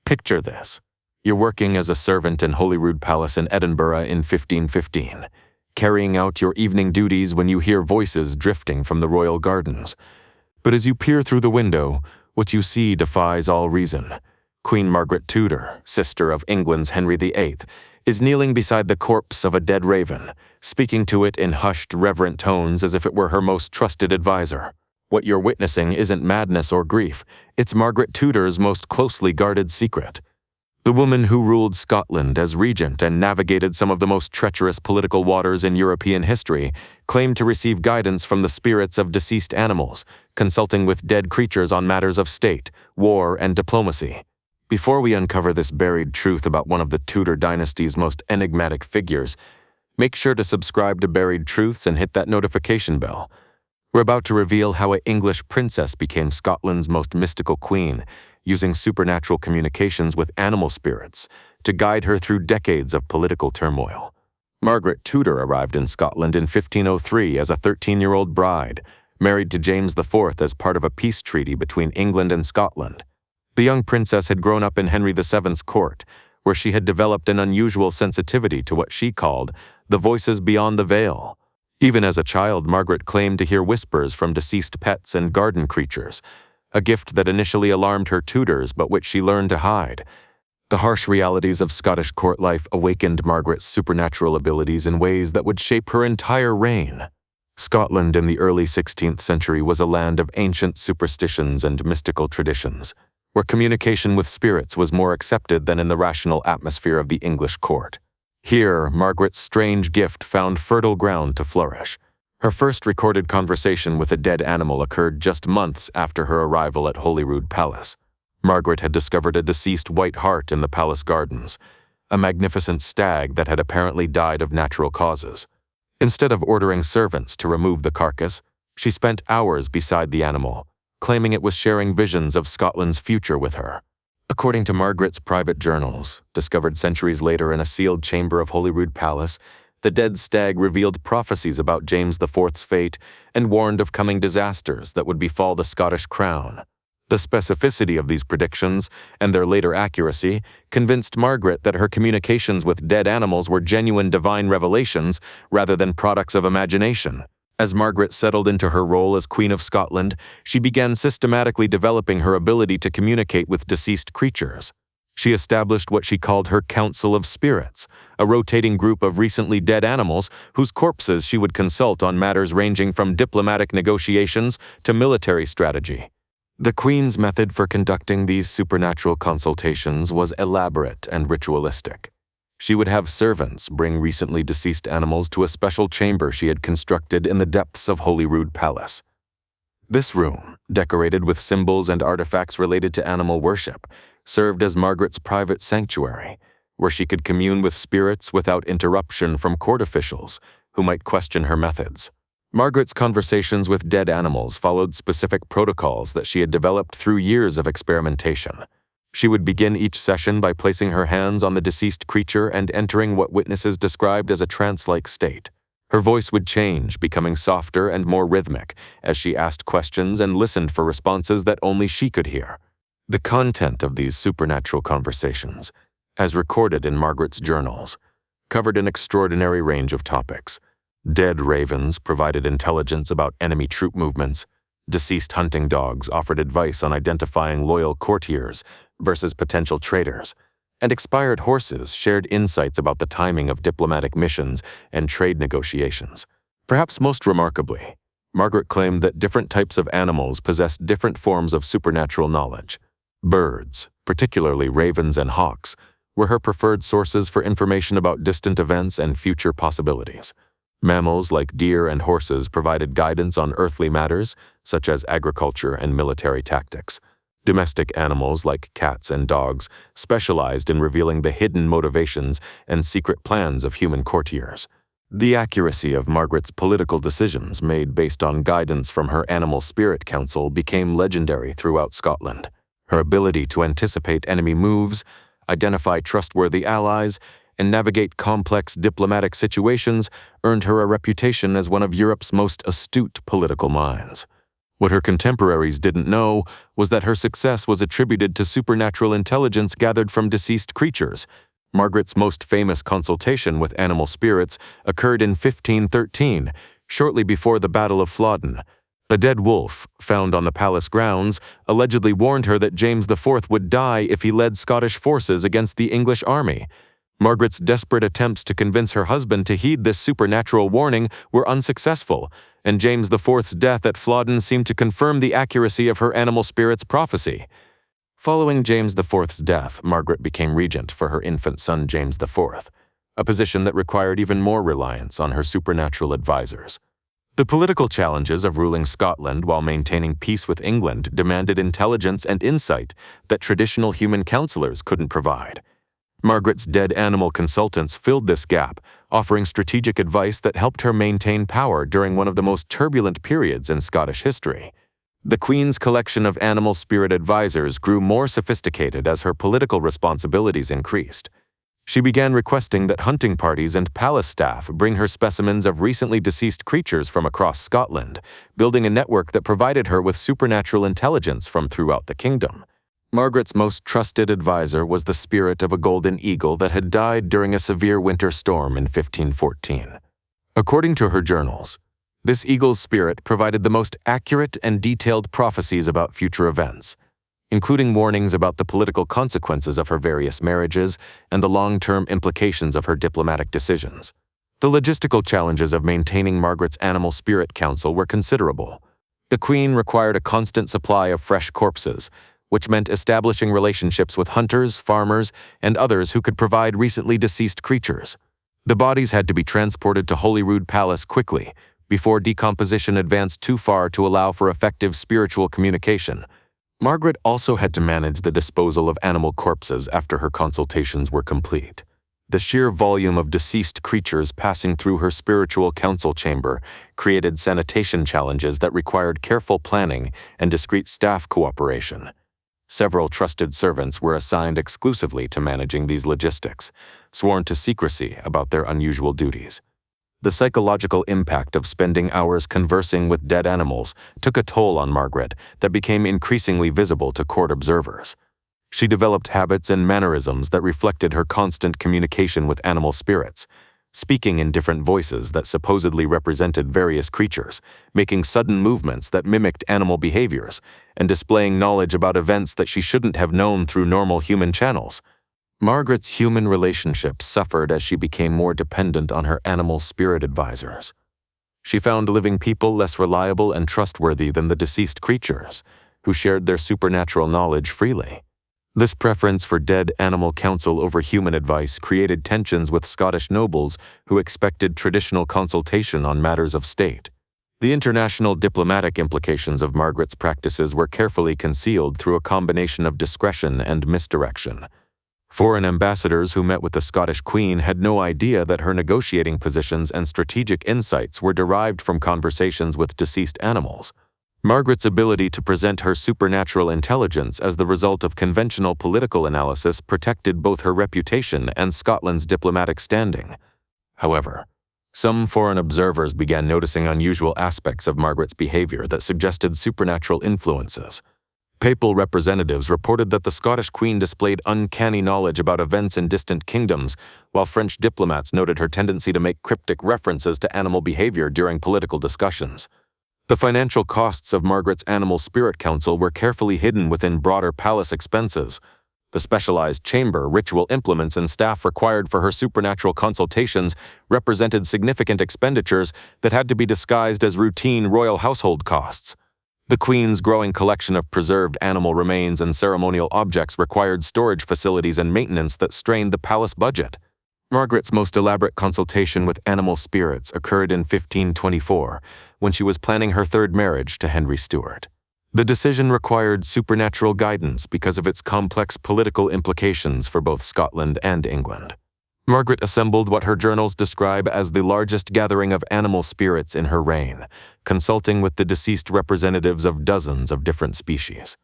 Picture this. You're working as a servant in Holyrood Palace in Edinburgh in 1515, carrying out your evening duties when you hear voices drifting from the royal gardens. But as you peer through the window, what you see defies all reason. Queen Margaret Tudor, sister of England's Henry VIII, is kneeling beside the corpse of a dead raven, speaking to it in hushed, reverent tones as if it were her most trusted advisor. What you're witnessing isn't madness or grief, it's Margaret Tudor's most closely guarded secret. The woman who ruled Scotland as regent and navigated some of the most treacherous political waters in European history claimed to receive guidance from the spirits of deceased animals, consulting with dead creatures on matters of state, war, and diplomacy. Before we uncover this buried truth about one of the Tudor dynasty's most enigmatic figures, make sure to subscribe to Buried Truths and hit that notification bell. We're about to reveal how an English princess became Scotland's most mystical queen, using supernatural communications with animal spirits to guide her through decades of political turmoil. Margaret Tudor arrived in Scotland in 1503 as a 13-year-old bride, married to James IV as part of a peace treaty between England and Scotland. The young princess had grown up in Henry VII's court, where she had developed an unusual sensitivity to what she called the voices beyond the veil. Even as a child, Margaret claimed to hear whispers from deceased pets and garden creatures, a gift that initially alarmed her tutors but which she learned to hide. The harsh realities of Scottish court life awakened Margaret's supernatural abilities in ways that would shape her entire reign. Scotland in the early 16th century was a land of ancient superstitions and mystical traditions, where communication with spirits was more accepted than in the rational atmosphere of the English court. Here, Margaret's strange gift found fertile ground to flourish. Her first recorded conversation with a dead animal occurred just months after her arrival at Holyrood Palace. Margaret had discovered a deceased white hart in the palace gardens, a magnificent stag that had apparently died of natural causes. Instead of ordering servants to remove the carcass, she spent hours beside the animal, claiming it was sharing visions of Scotland's future with her. According to Margaret's private journals, discovered centuries later in a sealed chamber of Holyrood Palace, the dead stag revealed prophecies about James IV's fate and warned of coming disasters that would befall the Scottish crown. The specificity of these predictions and their later accuracy convinced Margaret that her communications with dead animals were genuine divine revelations rather than products of imagination. As Margaret settled into her role as Queen of Scotland, she began systematically developing her ability to communicate with deceased creatures. She established what she called her Council of Spirits, a rotating group of recently dead animals whose corpses she would consult on matters ranging from diplomatic negotiations to military strategy. The Queen's method for conducting these supernatural consultations was elaborate and ritualistic. She would have servants bring recently deceased animals to a special chamber she had constructed in the depths of Holyrood Palace. This room, decorated with symbols and artifacts related to animal worship, served as Margaret's private sanctuary, where she could commune with spirits without interruption from court officials who might question her methods. Margaret's conversations with dead animals followed specific protocols that she had developed through years of experimentation. She would begin each session by placing her hands on the deceased creature and entering what witnesses described as a trance-like state. Her voice would change, becoming softer and more rhythmic, as she asked questions and listened for responses that only she could hear. The content of these supernatural conversations, as recorded in Margaret's journals, covered an extraordinary range of topics. Dead ravens provided intelligence about enemy troop movements. Deceased hunting dogs offered advice on identifying loyal courtiers versus potential traitors, and expired horses shared insights about the timing of diplomatic missions and trade negotiations. Perhaps most remarkably, Margaret claimed that different types of animals possessed different forms of supernatural knowledge. Birds, particularly ravens and hawks, were her preferred sources for information about distant events and future possibilities. Mammals like deer and horses provided guidance on earthly matters, such as agriculture and military tactics. Domestic animals like cats and dogs specialized in revealing the hidden motivations and secret plans of human courtiers. The accuracy of Margaret's political decisions made based on guidance from her animal spirit council became legendary throughout Scotland. Her ability to anticipate enemy moves, identify trustworthy allies, and navigate complex diplomatic situations earned her a reputation as one of Europe's most astute political minds. What her contemporaries didn't know was that her success was attributed to supernatural intelligence gathered from deceased creatures. Margaret's most famous consultation with animal spirits occurred in 1513, shortly before the Battle of Flodden. A dead wolf, found on the palace grounds, allegedly warned her that James IV would die if he led Scottish forces against the English army. Margaret's desperate attempts to convince her husband to heed this supernatural warning were unsuccessful, and James IV's death at Flodden seemed to confirm the accuracy of her animal spirit's prophecy. Following James IV's death, Margaret became regent for her infant son James IV, a position that required even more reliance on her supernatural advisors. The political challenges of ruling Scotland while maintaining peace with England demanded intelligence and insight that traditional human counselors couldn't provide. Margaret's dead animal consultants filled this gap, offering strategic advice that helped her maintain power during one of the most turbulent periods in Scottish history. The Queen's collection of animal spirit advisors grew more sophisticated as her political responsibilities increased. She began requesting that hunting parties and palace staff bring her specimens of recently deceased creatures from across Scotland, building a network that provided her with supernatural intelligence from throughout the kingdom. Margaret's most trusted advisor was the spirit of a golden eagle that had died during a severe winter storm in 1514. According to her journals, this eagle's spirit provided the most accurate and detailed prophecies about future events, including warnings about the political consequences of her various marriages and the long-term implications of her diplomatic decisions. The logistical challenges of maintaining Margaret's animal spirit council were considerable. The Queen required a constant supply of fresh corpses, which meant establishing relationships with hunters, farmers, and others who could provide recently deceased creatures. The bodies had to be transported to Holyrood Palace quickly, before decomposition advanced too far to allow for effective spiritual communication. Margaret also had to manage the disposal of animal corpses after her consultations were complete. The sheer volume of deceased creatures passing through her spiritual council chamber created sanitation challenges that required careful planning and discreet staff cooperation. Several trusted servants were assigned exclusively to managing these logistics, sworn to secrecy about their unusual duties. The psychological impact of spending hours conversing with dead animals took a toll on Margaret that became increasingly visible to court observers. She developed habits and mannerisms that reflected her constant communication with animal spirits, speaking in different voices that supposedly represented various creatures, making sudden movements that mimicked animal behaviors, and displaying knowledge about events that she shouldn't have known through normal human channels. Margaret's human relationships suffered as she became more dependent on her animal spirit advisors. She found living people less reliable and trustworthy than the deceased creatures, who shared their supernatural knowledge freely. This preference for dead animal counsel over human advice created tensions with Scottish nobles who expected traditional consultation on matters of state. The international diplomatic implications of Margaret's practices were carefully concealed through a combination of discretion and misdirection. Foreign ambassadors who met with the Scottish Queen had no idea that her negotiating positions and strategic insights were derived from conversations with deceased animals. Margaret's ability to present her supernatural intelligence as the result of conventional political analysis protected both her reputation and Scotland's diplomatic standing. However, some foreign observers began noticing unusual aspects of Margaret's behavior that suggested supernatural influences. Papal representatives reported that the Scottish Queen displayed uncanny knowledge about events in distant kingdoms, while French diplomats noted her tendency to make cryptic references to animal behavior during political discussions. The financial costs of Margaret's Animal Spirit Council were carefully hidden within broader palace expenses. The specialized chamber, ritual implements, and staff required for her supernatural consultations represented significant expenditures that had to be disguised as routine royal household costs. The Queen's growing collection of preserved animal remains and ceremonial objects required storage facilities and maintenance that strained the palace budget. Margaret's most elaborate consultation with animal spirits occurred in 1524, when she was planning her third marriage to Henry Stuart. The decision required supernatural guidance because of its complex political implications for both Scotland and England. Margaret assembled what her journals describe as the largest gathering of animal spirits in her reign, consulting with the deceased representatives of dozens of different species.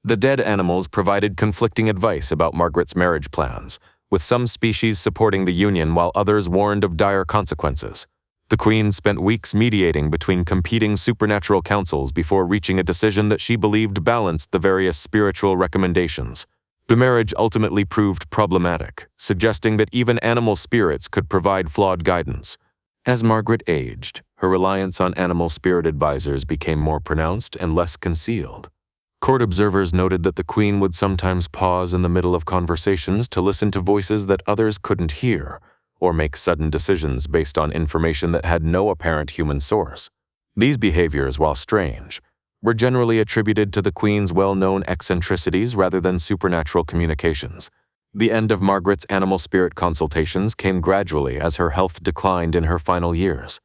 The dead animals provided conflicting advice about Margaret's marriage plans, with some species supporting the union while others warned of dire consequences. The Queen spent weeks mediating between competing supernatural councils before reaching a decision that she believed balanced the various spiritual recommendations. The marriage ultimately proved problematic, suggesting that even animal spirits could provide flawed guidance. As Margaret aged, her reliance on animal spirit advisors became more pronounced and less concealed. Court observers noted that the Queen would sometimes pause in the middle of conversations to listen to voices that others couldn't hear, or make sudden decisions based on information that had no apparent human source. These behaviors, while strange, were generally attributed to the Queen's well-known eccentricities rather than supernatural communications. The end of Margaret's animal spirit consultations came gradually as her health declined in her final years.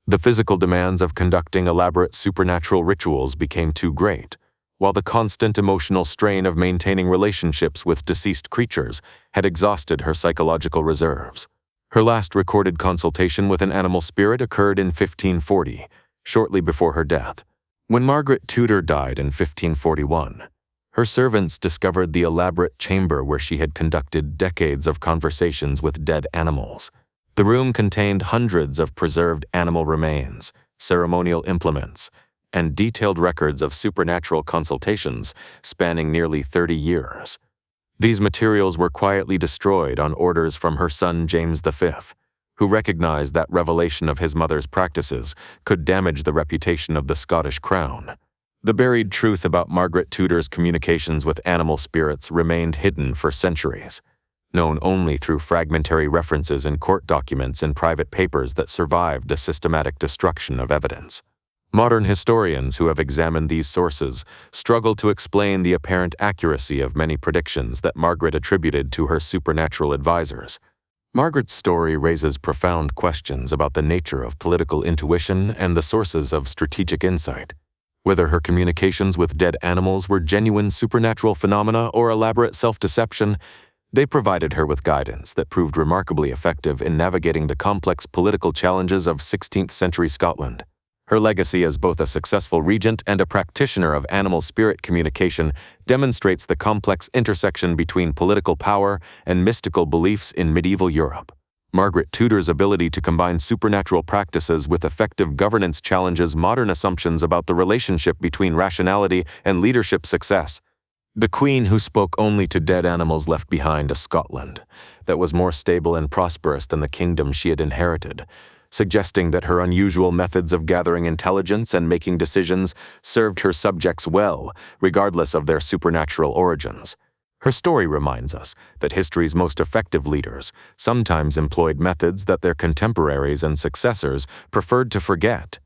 The physical demands of conducting elaborate supernatural rituals became too great, while the constant emotional strain of maintaining relationships with deceased creatures had exhausted her psychological reserves. Her last recorded consultation with an animal spirit occurred in 1540, shortly before her death. When Margaret Tudor died in 1541, her servants discovered the elaborate chamber where she had conducted decades of conversations with dead animals. The room contained hundreds of preserved animal remains, ceremonial implements, and detailed records of supernatural consultations spanning nearly 30 years. These materials were quietly destroyed on orders from her son James V, who recognized that revelation of his mother's practices could damage the reputation of the Scottish crown. The buried truth about Margaret Tudor's communications with animal spirits remained hidden for centuries, known only through fragmentary references in court documents and private papers that survived the systematic destruction of evidence. Modern historians who have examined these sources struggle to explain the apparent accuracy of many predictions that Margaret attributed to her supernatural advisors. Margaret's story raises profound questions about the nature of political intuition and the sources of strategic insight. Whether her communications with dead animals were genuine supernatural phenomena or elaborate self-deception, they provided her with guidance that proved remarkably effective in navigating the complex political challenges of 16th-century Scotland. Her legacy as both a successful regent and a practitioner of animal spirit communication demonstrates the complex intersection between political power and mystical beliefs in medieval Europe. Margaret Tudor's ability to combine supernatural practices with effective governance challenges modern assumptions about the relationship between rationality and leadership success. The Queen who spoke only to dead animals left behind a Scotland that was more stable and prosperous than the kingdom she had inherited, suggesting that her unusual methods of gathering intelligence and making decisions served her subjects well, regardless of their supernatural origins. Her story reminds us that history's most effective leaders sometimes employed methods that their contemporaries and successors preferred to forget.